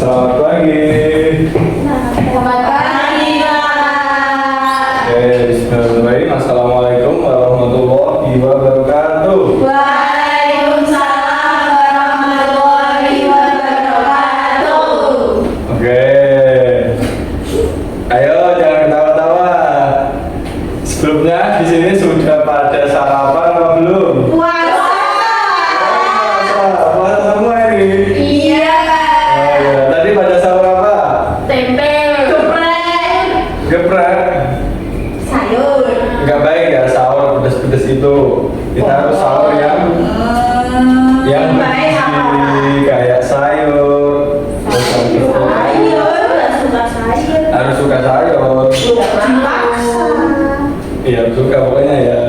selamat pagi. Selamat pagi, Pak. Oke, bismillahirrahmanirrahim. Assalamualaikum warahmatullahi wabarakatuh. Waalaikumsalam warahmatullahi wabarakatuh. Oke, ayo jangan ketawa-tawa. Sebelumnya di sini sudah pada sarapan apa belum? Puasa. Puasa semua ini. Iya, Pak. Oh, iya. Tadi pada sahur apa? Tempe, geprek, Geprek. sayur. Nggak baik ya sahur pedes-pedes itu. Kita harus sahur yang baik apa? bergizi, kayak sayur. Terus habis itu Sayur, nggak suka sayur. harus suka sayur. Sudah dipaksa. Iya suka pokoknya ya.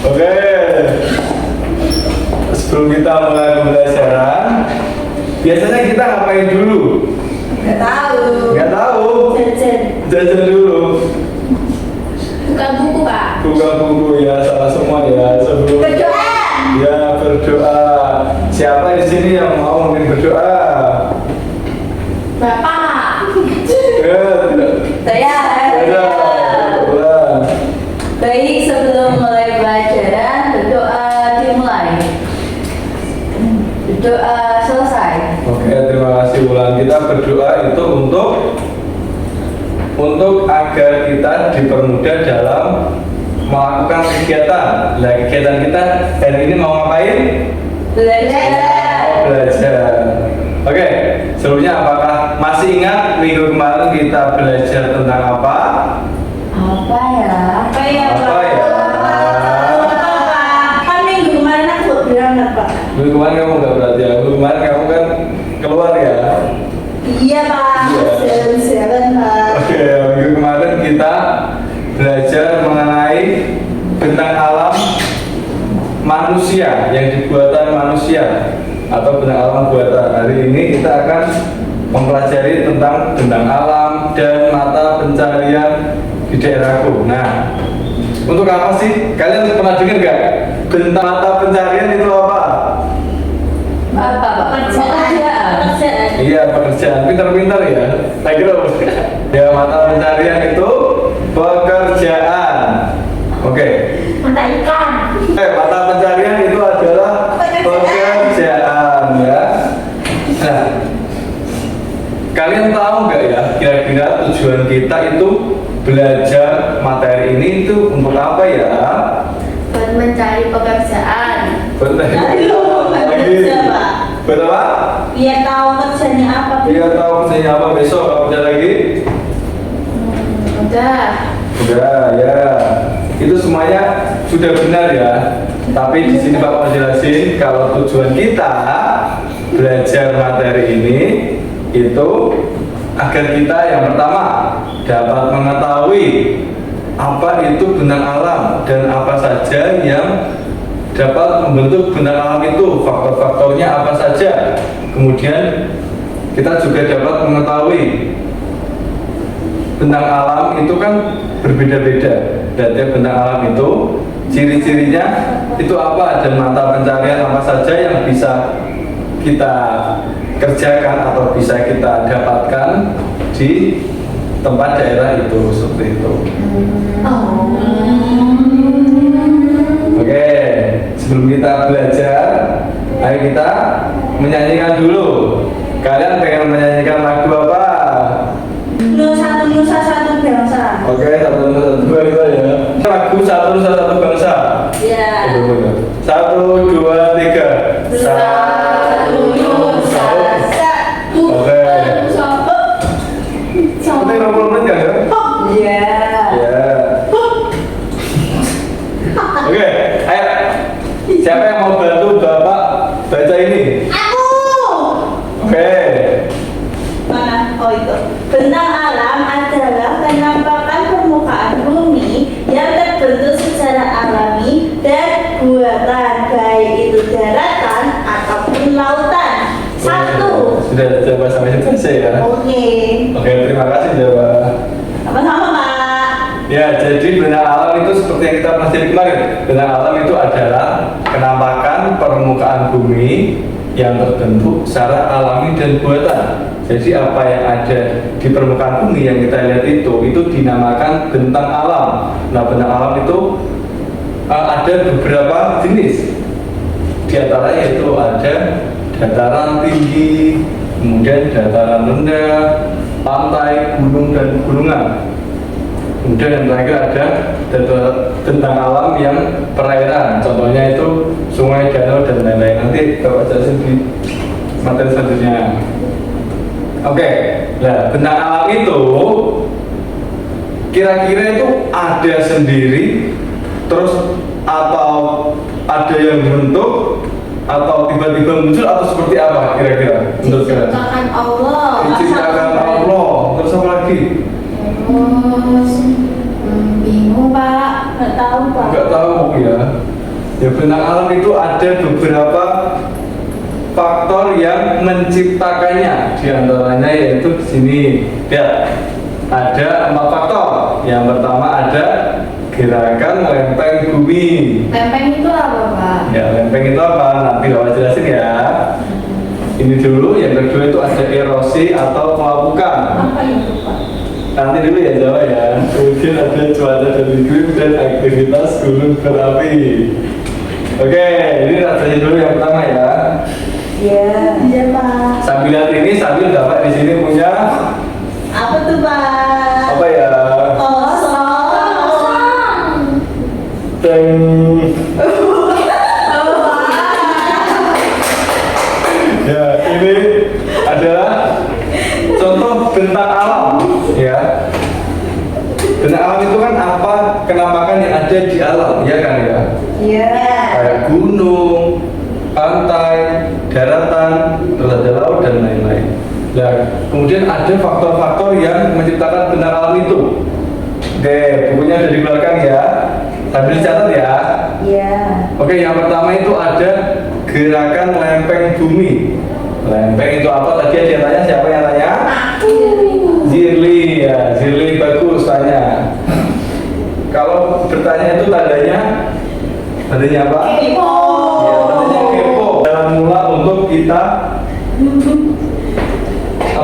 Oke. Sebelum kita mulai pembelajaran, biasanya kita ngapain dulu? Nggak tahu. Nggak tahu. Jajan. Jajan dulu. Buka buku, Pak. Buka buku ya, salah semua ya sebelum. Berdoa. Ya berdoa. Siapa di sini yang mau mungkin berdoa? Bapak. Ya, Saya. berdoa. Baik, sebelum mulai pelajaran, berdoa dimulai. Berdoa selesai. Oke, terima kasih Wulan. Kita berdoa itu untuk agar kita dipermudah dalam melakukan kegiatan. Nah, kegiatan kita hari ini mau ngapain? Belajar. Mau belajar. Oke, sebelumnya apakah masih ingat minggu kemarin kita belajar tentang apa? Apa ya? Apa ya, Apa ya? Kan minggu kemarin aku bilang Pak. Minggu kemarin kamu nggak berarti ya? Minggu kemarin kamu kan keluar ya? Iya, Pak. Iya. Siaran, Pak. Oke, minggu kemarin kita belajar mengenai bentang alam manusia yang dibuatan manusia atau bentang alam buatan. Hari ini kita akan mempelajari tentang bentang alam dan mata pencarian di daerahku. Nah, untuk apa sih? Kalian pernah dengar nggak? Bentang mata pencarian itu apa? Apa, Pak? Pekerjaan. Iya, pekerjaan. Pintar-pintar ya. Saya kira ya, mata pencarian itu pekerjaan. Oke. Mata ikan. Mata pencarian itu adalah pekerjaan ya. Nah, kalian tahu nggak ya kira-kira tujuan kita itu belajar materi ini itu untuk apa ya? Buat mencari pekerjaan. Betul. Aduh, nggak bisa, Pak. Betul Pak? Biar tahu kerjanya apa. Biar tahu kerjanya apa besok kalau udah lagi? Udah. Udah ya. Itu semuanya sudah benar ya. Tapi di sini Pak mau jelasin kalau tujuan kita belajar materi ini itu agar kita yang pertama dapat mengetahui apa itu bentang alam dan apa saja yang dapat membentuk bentang alam itu, faktor-faktornya apa saja. Kemudian kita juga dapat mengetahui bentang alam itu kan berbeda-beda. Dan tiap bentang alam itu ciri-cirinya itu apa dan mata pencarian apa saja yang bisa kita kerjakan atau bisa kita dapatkan di tempat daerah itu, seperti itu. Oke, sebelum kita belajar, ayo kita menyanyikan dulu. Kalian pengen menyanyikan lagu apa? Nusa satu bangsa. Oke, satu dua ya. Lagu satu bangsa. Ya. Satu dua tiga. Satu nusa satu Oke. bangsa. Nanti 60 menit kan ya? Iya. Ya. Oke, ayo. Siapa yang mau bantu Bapak baca ini? Aku. Oke. Mana? Oh itu. Bentang alam adalah penampakan permukaan bumi yang terbentuk secara alami dan buatan, baik itu daratan ataupun lautan. Satu. Sudah coba sampai selesai ya. Oke. Oke, terima kasih Jawa. Sama-sama, Pak. Ya, jadi bentang alam itu seperti yang kita pelajari kemarin. Bentang alam itu adalah penampakan permukaan bumi yang terbentuk secara alami dan buatan. Jadi apa yang ada di permukaan bumi yang kita lihat itu dinamakan bentang alam. Nah, bentang alam itu ada beberapa jenis. Di antaranya itu ada dataran tinggi, kemudian dataran rendah, pantai, gunung dan gunungan. Kemudian yang terakhir ada bentang alam yang perairan. Contohnya itu sungai, danau dan lain-lain. Nanti Bapak jelasin di materi selanjutnya. Oke, nah bentang alam itu kira-kira itu ada sendiri, terus atau ada yang bentuk, atau tiba-tiba muncul, atau seperti apa kira-kira? Menurut kalian? Diciptakan Allah. Diciptakan Allah. Terus apa lagi? Terus bingung Pak. Nggak tahu Pak. Nggak tahu ya. Ya bentang alam itu ada beberapa faktor yang menciptakannya. Di antaranya yaitu di sini. Ya, ada 4 faktor. Yang pertama ada gerakan lempeng bumi. Lempeng itu apa Pak? Ya, lempeng itu apa? Nanti Bapak jelasin ya. Ini dulu. Yang kedua itu ada erosi atau pelapukan. Apa itu Pak? Nanti dulu ya Jawa ya. Kemudian ada cuaca dan iklim dan aktivitas gunung berapi. Oke, ini rasanya dulu yang pertama ya. Iya Pak. Sambil lihat ini, sambil Bapak di sini punya Apa tuh Pak? apa ya? Kosong. Teng. Ya, ini adalah contoh bentang alam ya. Bentang alam itu kan apa kenampakan yang ada di alam, ya kan ya? Iya. Kayak gunung, pantai, daratan, terus ada laut dan lain-lain. Nah, kemudian ada faktor-faktor yang menciptakan bentang alam itu. Oke, bukunya sudah dikeluarkan ya. Sambil dicatat ya. Iya. Oke, yang pertama itu ada gerakan lempeng bumi. Lempeng itu apa? Tadi ada yang tanya, siapa yang tanya? Zirli ya, Zirli bagus tanya. Kalau bertanya itu tandanya apa? Kepo. Ya, tandanya kepo. Jalan mula untuk kita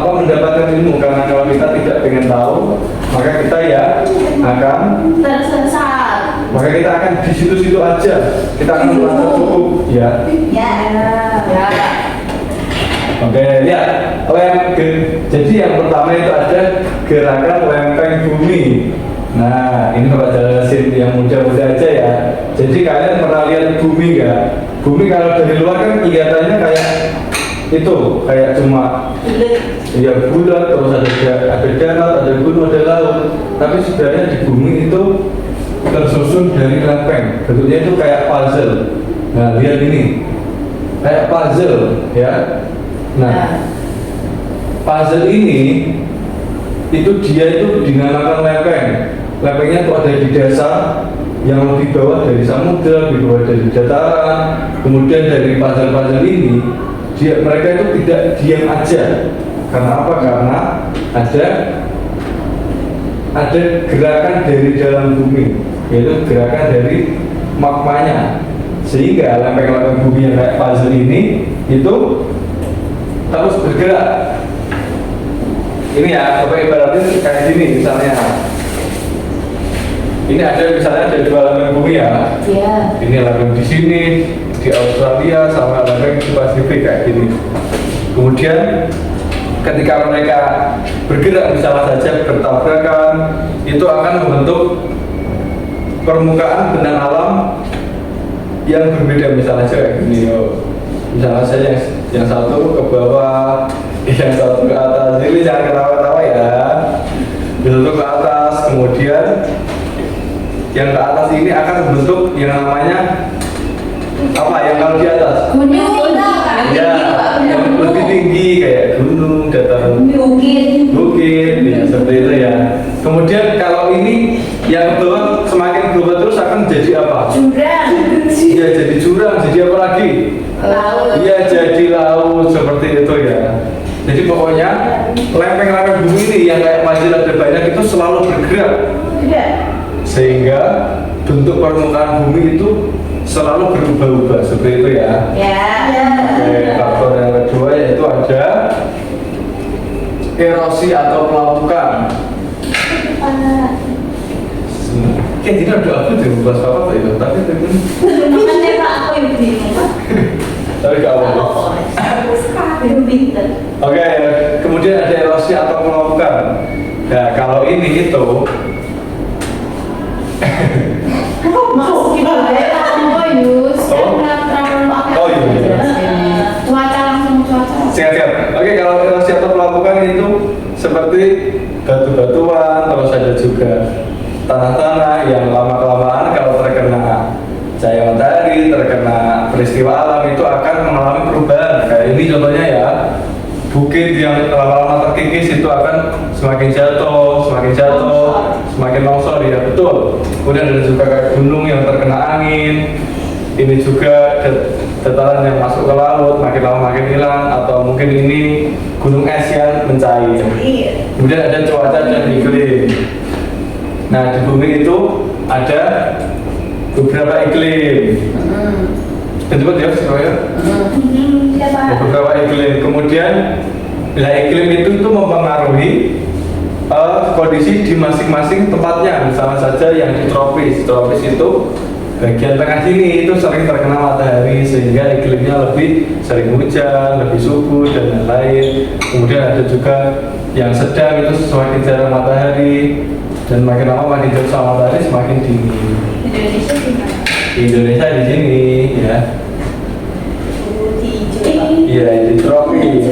mendapatkan ilmu, karena kalau kita tidak pengen tahu, maka kita ya akan Tersesat. maka kita akan di situ-situ aja. Kita akan merasa cukup ya. Ya. Ya. Oke, lihat. Jadi yang pertama itu ada gerakan lempeng bumi. Nah, ini Bapak jelasin yang mudah-mudah aja ya. Jadi kalian pernah lihat bumi nggak? Bumi kalau dari luar kan kelihatannya kayak itu, kayak cuma ya bulat, terus ada darat, ada gunung, ada laut. Tapi sebenarnya di bumi itu tersusun dari lempeng. Bentuknya itu kayak puzzle. Nah, lihat ini, kayak puzzle ya. Nah, puzzle ini itu dia itu dinamakan lempeng. Lempengnya itu ada di dasar, yang lebih bawah dari samudra, lebih bawah dari dataran. Kemudian dari puzzle-puzzle ini, mereka itu tidak diam aja. Karena apa? Karena ada gerakan dari dalam bumi, yaitu gerakan dari magmanya. Sehingga lempeng-lempeng bumi yang kayak puzzle ini itu terus bergerak. Ini ya, Bapak ibaratin kayak gini misalnya. Ini ada misalnya ada 2 lempeng bumi ya. Iya. Ini lempeng di sini, di Australia, sama lempeng di Pasifik kayak gini. Kemudian ketika mereka bergerak misalnya saja bertabrakan, itu akan membentuk permukaan bentang alam yang berbeda. Misalnya saja kayak gini, misalnya saja yang satu ke bawah, yang satu ke atas. Jadi jangan ketawa-tawa ya. Yang satu ke atas, kemudian yang ke atas ini akan membentuk yang namanya apa? Yang kalau di atas? Gunung. Ya, yang lebih tinggi kayak gunung, dataran bukit, ya seperti itu ya. Kemudian kalau ini yang ke bawah semakin ke bawah terus akan jadi apa? Jurang. Iya, jadi jurang. Jadi apa lagi? Laut. Iya, jadi laut seperti itu ya. Jadi pokoknya lempeng-lempeng bumi ini yang kayak pasir ada banyak itu selalu bergerak. Iya. Sehingga bentuk permukaan bumi itu selalu berubah-ubah seperti itu ya. Ya. Oke, faktor yang kedua yaitu ada erosi atau pelapukan. Kayak tidak ada apa di bahas apa itu, tapi Makanya Pak aku yang bingung Pak. tapi gak apa-apa. Aku pinter. Oke, kemudian ada erosi atau pelapukan. Nah, kalau ini itu Masuk kita ya. Oh, Yus. Oh. Kan terlalu aktif. Oh, iya. Cuaca langsung cuaca. singkat. Oke, kalau erosi atau pelapukan itu seperti batu-batuan, terus ada juga tanah-tanah yang lama-kelamaan kalau terkena cahaya matahari, terkena peristiwa alam itu akan mengalami perubahan. Kayak ini contohnya ya, bukit yang lama-lama terkikis itu akan semakin jatuh, semakin longsor ya betul. Kemudian ada juga kayak gunung yang terkena angin. Ini juga dataran yang masuk ke laut makin lama makin hilang, atau mungkin ini gunung es yang mencair. Iya. Kemudian ada cuaca dan iklim. Nah, di bumi itu ada beberapa iklim. Dan coba dia semuanya. Iya Pak. Beberapa iklim. Kemudian bila iklim itu mempengaruhi kondisi di masing-masing tempatnya. Misalnya saja yang di tropis. Tropis itu bagian tengah sini itu sering terkena matahari sehingga iklimnya lebih sering hujan, lebih subur dan lain-lain. Kemudian ada juga yang sedang itu semakin jarang matahari dan makin lama makin jauh sama matahari semakin dingin. Indonesia gimana? Di Indonesia di sini ya. Putih hijau. Iya, di tropis.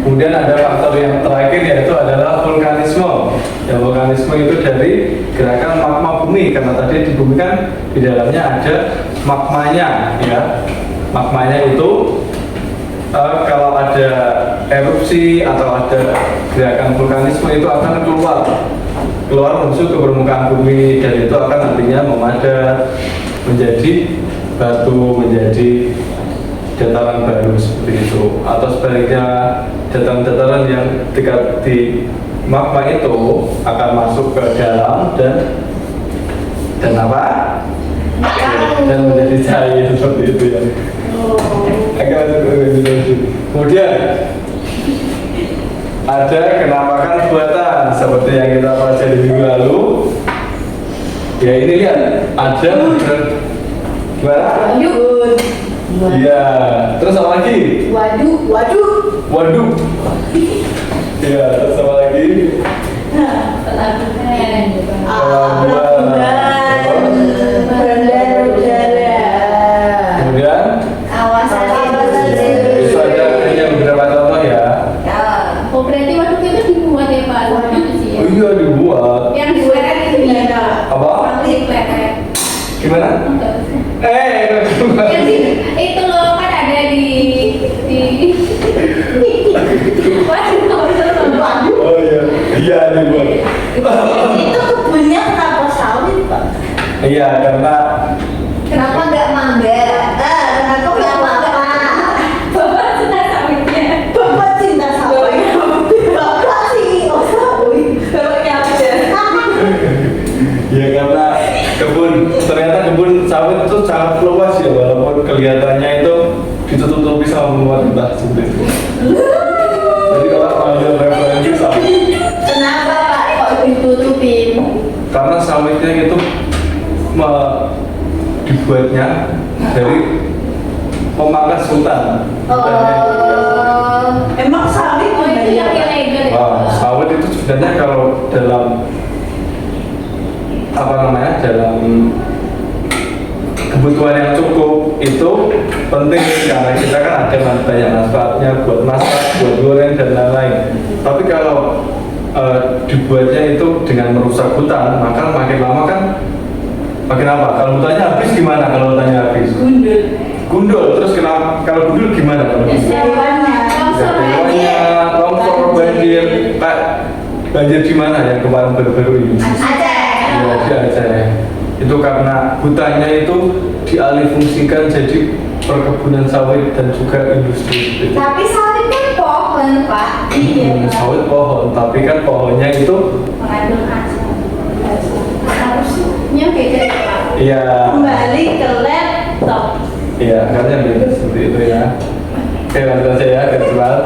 Kemudian ada faktor yang terakhir yaitu adalah vulkanisme. Ya, vulkanisme itu dari gerakan magma bumi, karena tadi di bumi kan di dalamnya ada magmanya ya. Magmanya itu kalau ada erupsi atau ada gerakan vulkanisme itu akan keluar menuju ke permukaan bumi, dan itu akan nantinya memadat menjadi batu, menjadi dataran baru seperti itu. Atau sebaliknya dataran-dataran yang dekat di magma itu akan masuk ke dalam dan apa? Dan menjadi cair seperti itu ya. Kemudian ada kenampakan buatan seperti yang kita pelajari minggu lalu. Ya ini lihat ada gimana? Yuk. Iya. Terus apa lagi? Waduh. Iya. Terus apa lagi? Pelabuhan. Bandar udara. Kemudian Kawasan itu ada hanya beberapa contoh ya. Oh, berarti waktu itu dibuat ya Pak? Sama manusia. Oh iya dibuat. Yang dibuat kan itu ya. Apa? Plastik. Gimana? Yang itu loh kan ada di Waduh. Oh iya. Iya dibuat. Itu kebunnya kenapa sawit Pak? Iya karena Kenapa nggak mangga? Kenapa nggak Bapak? Bapak sudah sawitnya. Bapak cinta sawit. Bapak sih sawit. Bapaknya aja. ya karena ternyata kebun sawit itu sangat luas ya, walaupun kelihatannya itu ditutupi sama pemerintah seperti itu. Jadi kalau ambil referensi sawit, Kenapa Pak kok ditutupin? karena sawitnya itu dibuatnya dari pemangkas hutan. Emang sawit Oh itu yang ilegal ya? Wah, sawit itu sebenarnya kalau dalam dalam kebutuhan yang cukup itu penting, karena kita kan ada banyak manfaatnya buat masak, buat goreng dan lain-lain. Tapi kalau dibuatnya itu dengan merusak hutan, maka makin lama kan makin apa? Kalau hutannya habis gimana? Kalau hutannya habis? Gundul. Terus kenapa? Kalau gundul gimana? Kalau gundul? Semuanya longsor, banjir. Pak, banjir di mana yang kemarin baru-baru ini? Ya, di Aceh. Itu karena hutannya itu dialihfungsikan jadi perkebunan sawit dan juga industri. Tapi sawit kan pohon Pak. Sawit pohon, tapi kan pohonnya itu Mengandung asam. Harusnya Maksudnya beda ya Pak? Iya. Kembali ke laptop. Iya, karena beda seperti itu ya. Oke, lanjut saja ya, cepat.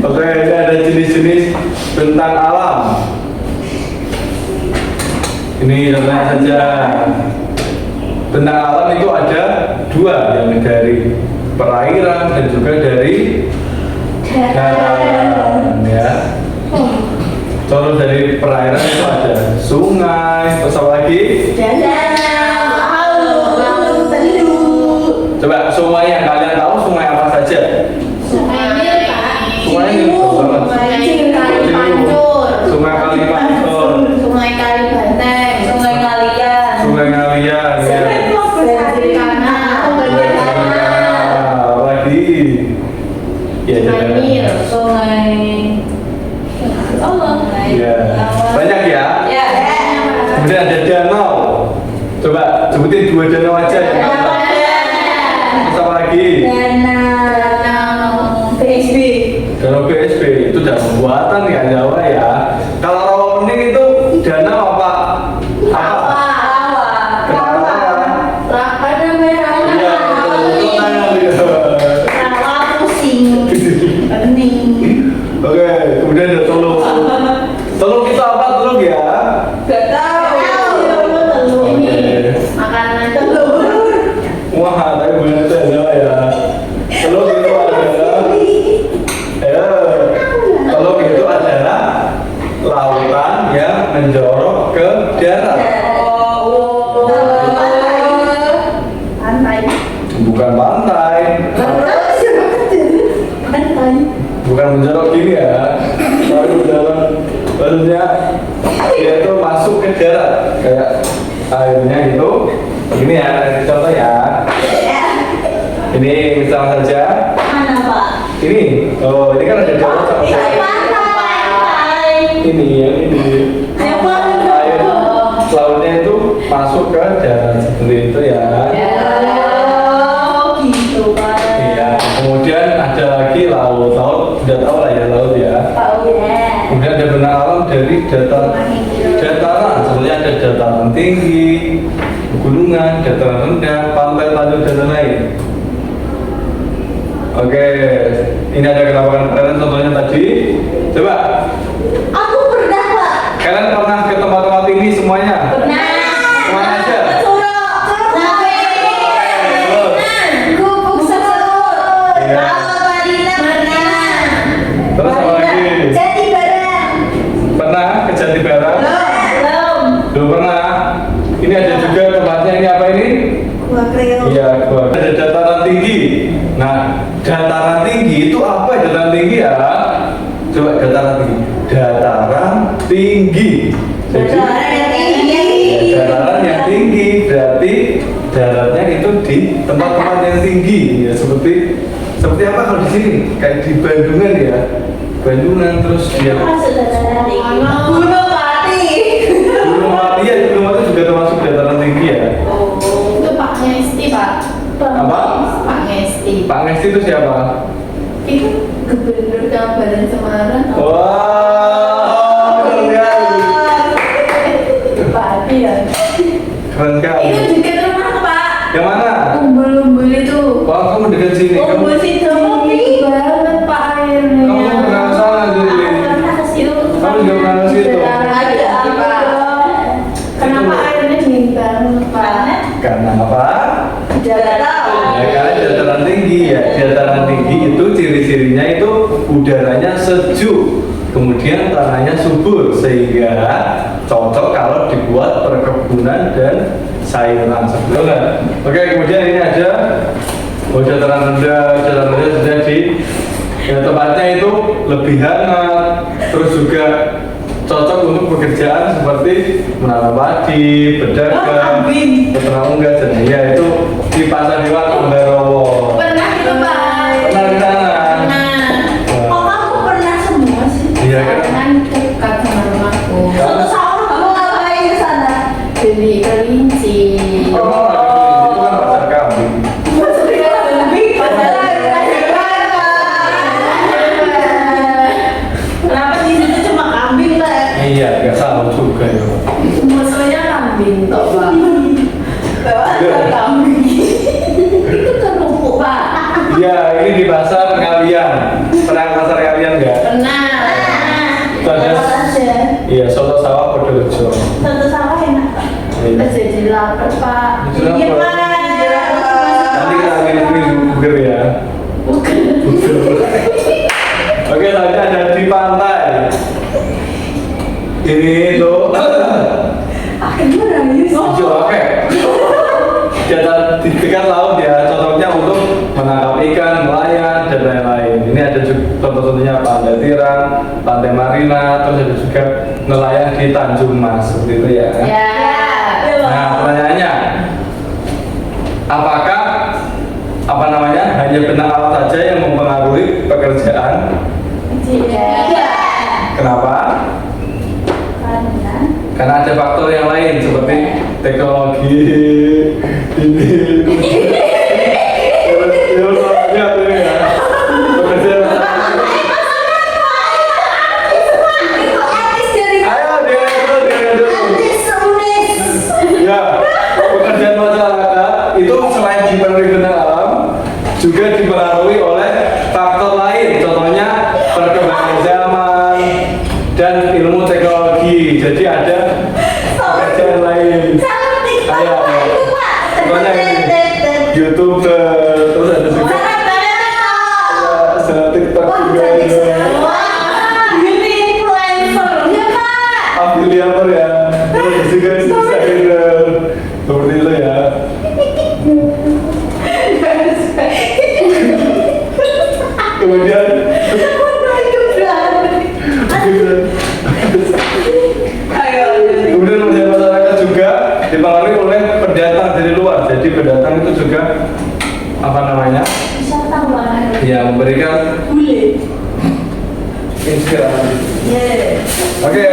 Oke, ini ada jenis-jenis bentang alam. Ini contohnya saja. Bentang alam itu ada dua, yang dari perairan dan juga dari daratan ya. Contoh dari perairan itu ada sungai, terus apa lagi? Laut, teluk. Coba sungai yang kalian tahu sungai apa saja? Sungai Nil Pak. Sungai ini banget. Sungai Pancur. Sungai Kalipancur, Sungai Kalibanteng. Sungai Kalian. Sungai Ngalian ya. Dari kanan. Nah, lagi. Ya, Sungai jangan. Nil. Sungai Allah. Ya. Banyak ya. Ya. Kemudian ada danau. Coba sebutin dua danau aja yang kalian tahu. Terus apa lagi? Danau BSB. Danau BSB itu danau buatan ya Jawa ya. Kalau Rawapening itu danau apa? Apa? Kenapa? Apa namanya? Iya, betul. Rawa pusing. Pening. Oke, kemudian ada teluk. Teluk itu apa teluk ya? Gak tahu. Ini makanan Telur. Wah, tapi benar Jawa ya. Teluk itu adalah teluk itu adalah lautan yang menjorok ke darat. Pantai. Bukan pantai, Pantai. bukan menjorok gini ya. Tapi menjorok, maksudnya dia itu masuk ke darat kayak airnya itu. Ini ya, contoh ya. Ini misalnya saja. Mana Pak? Ini, oh ini kan ada darat sama darat. Pantai. Ini yang ini. Air lautnya itu masuk ke darat seperti itu ya. Oh, gitu Pak. Iya. Kemudian ada lagi laut. Laut sudah tahu lah ya laut ya. Tahu ya. Kemudian ada benang alam dari dataran. Sebenarnya ada dataran tinggi, gunungan, dataran rendah, pantai, tanjung dan lain-lain. Oke, ini ada kenapa kalian contohnya tadi. Coba, Aku pernah Pak. kalian pernah ke tempat-tempat tinggi semuanya? Pernah. Semuanya aja. Gubuk Sebut. Iya. Rawa Madinah. Terus apa lagi? Jati Barang. Pernah ke Jati Barang? Belum. Belum pernah. Ini ada juga tempatnya, ini apa ini? Gua Kreo. Iya, gua. Ada dataran tinggi. Nah, dataran tinggi itu apa dataran tinggi ya? Coba dataran tinggi. Dataran tinggi. Jadi, Dataran yang tinggi. ya, dataran yang tinggi berarti daratnya itu di tempat-tempat yang tinggi ya, seperti apa kalau di sini? Kayak di Bandungan ya. Bandungan terus dia Masuk dataran tinggi. Gunung Pati. Gunung Mati ya, Gunung Mati juga termasuk dataran tinggi ya. itu Pak Ngesti Pak. Apa? Pak Ngesti. Pak Ngesti itu siapa? Itu Gubernur Kabupaten Semarang. Wah, keren sekali. Bupati ya. Keren sekali. Itu dekat rumah Pak. Yang mana? Umbul-umbul itu. Wah, kamu dekat sini. Kamu Umbul Sidomupi. Tinggi banget Pak airnya. Kamu pernah ke sana, Juli? Pernah ke situ. Kamu juga pernah ke situ? Ada apa? Kenapa airnya dingin banget Pak? Karena apa? Tidak tahu. Ya karena dataran tinggi ya. Dataran tinggi itu ciri-cirinya itu udaranya sejuk, kemudian tanahnya subur sehingga cocok kalau dibuat perkebunan dan sayuran. Sebetulnya. Oke, kemudian ini ada dataran rendah sudah di ya, tempatnya itu lebih hangat, terus juga cocok untuk pekerjaan seperti menanam padi, berdagang, Kambing. peternak unggas dan ya itu di Pasar Hewan Ambarawa. Pernah gitu Pak. Pernah di sana? Pernah. Kok kamu pernah semua sih? Iya kan? Kan dekat sama rumahku. Satu sahur kamu ngapain di sana? Beli kelinci. Kamu nggak ada di situ kan pasar kambing. Maksudnya kambing. Kenapa di situ cuma kambing lah? Iya, nggak salah juga ya. Semua Iya, ini di pasar kalian. Pernah ke pasar kalian nggak? Pernah. Itu ada. aja. Iya, soto sawah Podorejo. Tentu sama enak Pak. Iya. Jadi lapar Pak. Jadi Iya lapar. Pak. Nanti kita ambil burger ya. Oke, tadi ada di pantai. Ini tuh Akhirnya nangis. hijau oke. Di dekat laut ya, cocoknya untuk menangkap ikan, nelayan dan lain-lain. Ini ada juga contoh-contohnya Pantai Tirang, Pantai Marina, terus ada juga nelayan di Tanjung Mas seperti itu ya. Ya. Nah, pertanyaannya, apakah hanya benang alat saja yang mempengaruhi pekerjaan? Iya. Kenapa? Karena ada faktor yang lain seperti teknologi ini. Ya, pekerjaan. Ayo dia dulu. Ya, pekerjaan masyarakat itu selain dipengaruhi benang alam, juga dipengaruhi oleh faktor lain. Contohnya perkembangan zaman dan ilmu teknologi. Jadi ada pekerjaan lain. Ayo, contohnya ini YouTuber, terus ada juga ada TikTok juga. Afiliator ya, terus juga Instagram seperti itu ya. Kemudian kemudian masyarakat juga dipengaruhi oleh pendatang dari luar. Jadi pendatang itu juga ya memberikan inspirasi. Oke,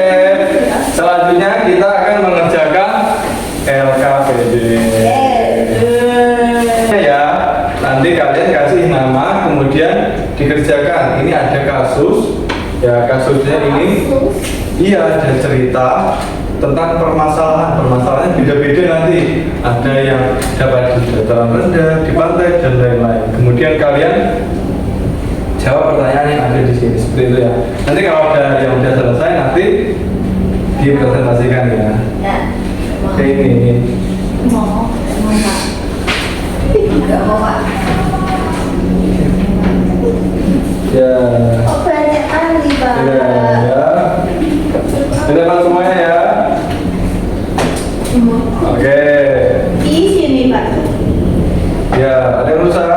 selanjutnya kita akan mengerjakan LKPD. Ya, nanti kalian kasih nama, kemudian dikerjakan. Ini ada kasus, ya kasusnya ini, iya ada cerita tentang permasalahan beda-beda nanti. Ada yang dapat di dataran rendah, di pantai dan lain-lain. Kemudian kalian jawab pertanyaan yang ada di sini seperti itu ya. Nanti kalau ada yang sudah selesai nanti dipresentasikan ya. Oke ini. Ya. Ya. Sudah masuk semuanya ya. Oke. Di sini Pak. Ya, ada yang urusan?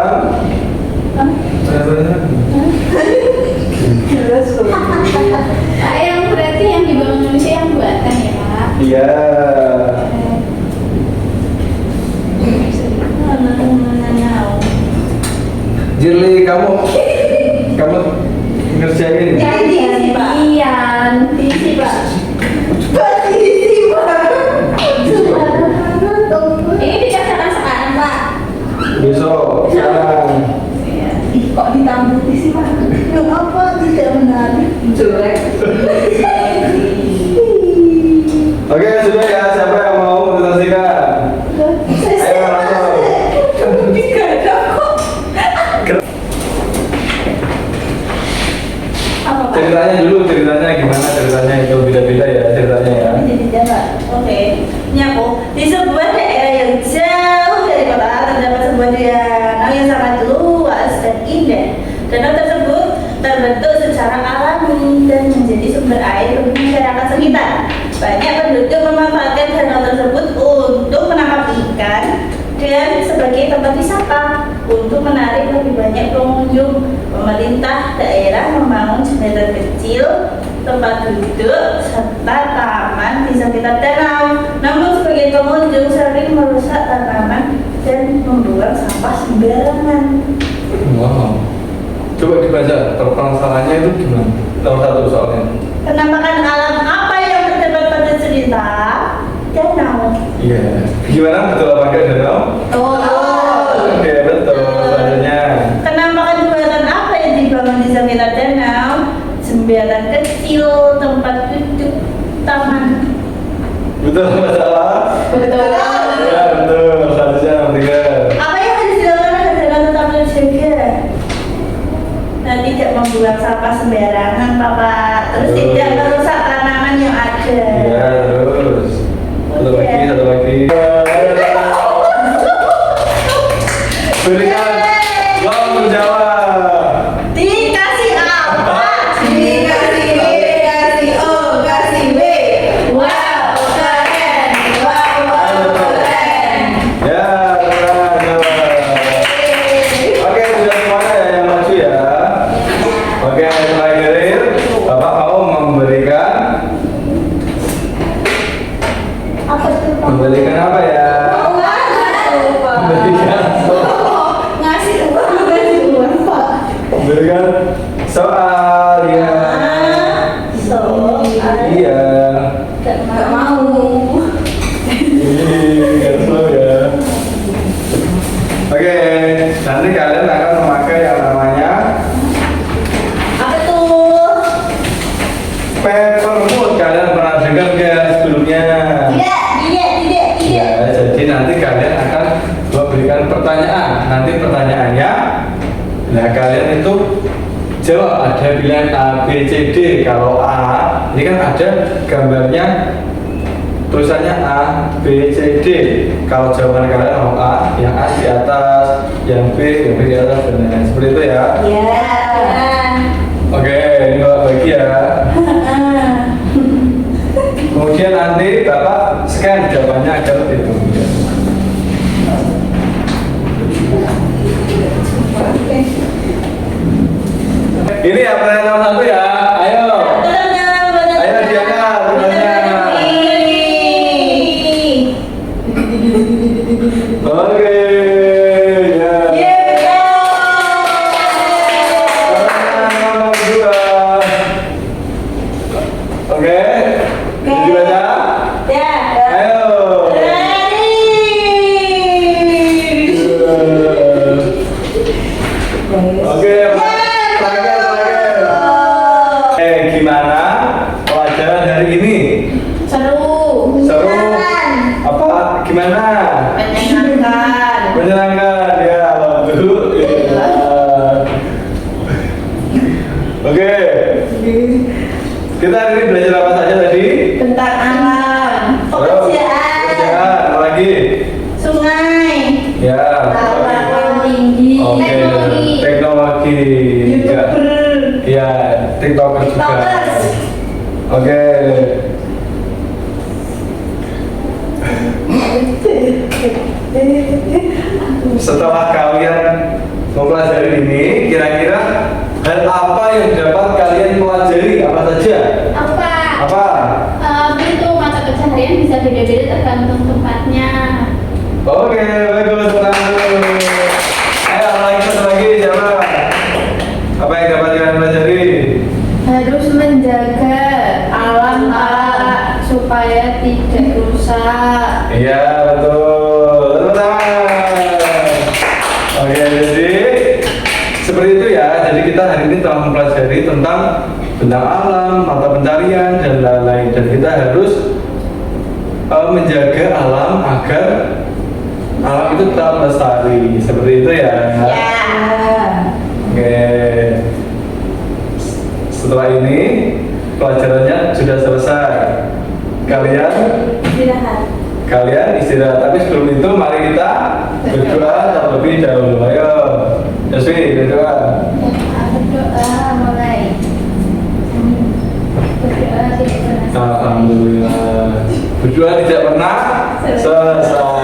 Pak, yang berarti yang di Bank Indonesia yang buatan ya Pak? Iya. Jirli, kamu ngerjain. Ya, di sini Pak. Di sini Pak. Ini dikerjakan sekarang Pak. Besok, sekarang. Ih, kok ditambuti sih Pak? Yang apa tidak menarik? Jelek. Oke, sudah ya. Siapa yang mau presentasikan? Ayo langsung. Tidak ada kok. Apa Pak? Ceritanya dulu, ceritanya gimana ceritanya itu beda-beda ya ceritanya ya. Jadi jalan. Oke. Ini aku di sebuah daerah yang jauh dari kota terdapat sebuah danau yang sangat luas dan indah. Danau tersebut terbentuk secara alami dan menjadi sumber air bagi masyarakat sekitar. Banyak penduduk memanfaatkan danau tersebut untuk menangkap ikan dan sebagai tempat wisata. Untuk menarik lebih banyak pengunjung, pemerintah daerah membangun jembatan kecil, tempat duduk, serta taman di sekitar danau. Namun sebagai pengunjung sering merusak tanaman dan membuang sampah sembarangan. Wow. Coba dibaca permasalahannya itu gimana? Nomor satu soalnya. Penampakan alam apa yang terdapat pada cerita danau? Iya. Gimana betul apa enggak danau? Oke betul. Selanjutnya. Penampakan jembatan apa yang dibangun di sekitar danau? Jembatan kecil, tempat duduk, taman. Betul masalah. Betul. Ya betul. Selanjutnya nomor 3. Apa yang harus dilakukan agar danau tetap terjaga? tidak membuang sampah sembarangan, Papa. Terus tidak merusak tanaman yang ada. Ya, terus. Satu lagi, satu lagi. Berikan uang menjawab. Dikasih apa? Dikasih O, kasih W. Wow, keren. Wow, keren. Ya, jawab. Oke, sudah semuanya ya yang maju ya. Oke, terakhir, Bapak mau memberikan Apa tuh? memberikan apa ya? Memberikan Ngasih uang, Pak. memberikan soal ya. Iya. Gak mau. Nggak tahu ya. Oke, nanti kalian akan memakai yang namanya Apa tuh? peppermint. Kalian pernah dengar nggak sebelumnya? Tidak. Ya, jadi nanti kalian akan gua berikan pertanyaan. Nanti pertanyaannya, nah kalian itu jawab. Ada pilihan A, B, C, D. Kalau A, ini kan ada gambarnya, tulisannya A, B, C, D. Kalau jawaban kalian mau A, yang A di atas, yang B di atas, dan lain-lain. Seperti itu ya. Ya. Oke, ini Bapak bagi ya. Kemudian nanti Bapak scan jawabannya agar lebih mudah. Ini ya pertanyaan nomor 1 ya. Ayo. Ayo diangkat pertanyaannya. Oke. Ya. Pertanyaan nomor 2. Oke. Dibaca. Ayo. Oke, terakhir. Gimana pelajaran hari ini? Seru. Seru? Apa? Gimana? Menyenangkan. Menyenangkan ya, alhamdulillah. Oke. Kita hari ini belajar apa saja tadi? Tentang alam. Pekerjaan, apa lagi? Sungai. Ya. Alam tinggi. Oke. Teknologi. Ya, TikToker juga. TikTokers. Oke. Setelah kalian mempelajari ini, kira-kira hal apa yang dapat kalian pelajari? Apa saja? Apa? Apa? Itu mata pencaharian bisa beda-beda tergantung tempatnya. Oke, bagus, senang. Ayo, satu lagi, siapa? Apa yang dapat kalian pelajari? Harus menjaga alam Pak, supaya tidak rusak. Iya, betul. Tepuk tangan. Oke, jadi seperti itu ya. Jadi kita hari ini telah mempelajari tentang alam, mata pencarian dan lain-lain. Dan kita harus menjaga alam agar alam itu tetap lestari. Seperti itu ya. Oke. Setelah ini pelajarannya sudah selesai. Kalian istirahat. Tapi sebelum itu mari kita berdoa terlebih dahulu. Ayo, Yaswi, berdoa. Berdoa mulai. Berdoa tidak pernah selesai. Alhamdulillah. Berdoa tidak pernah selesai.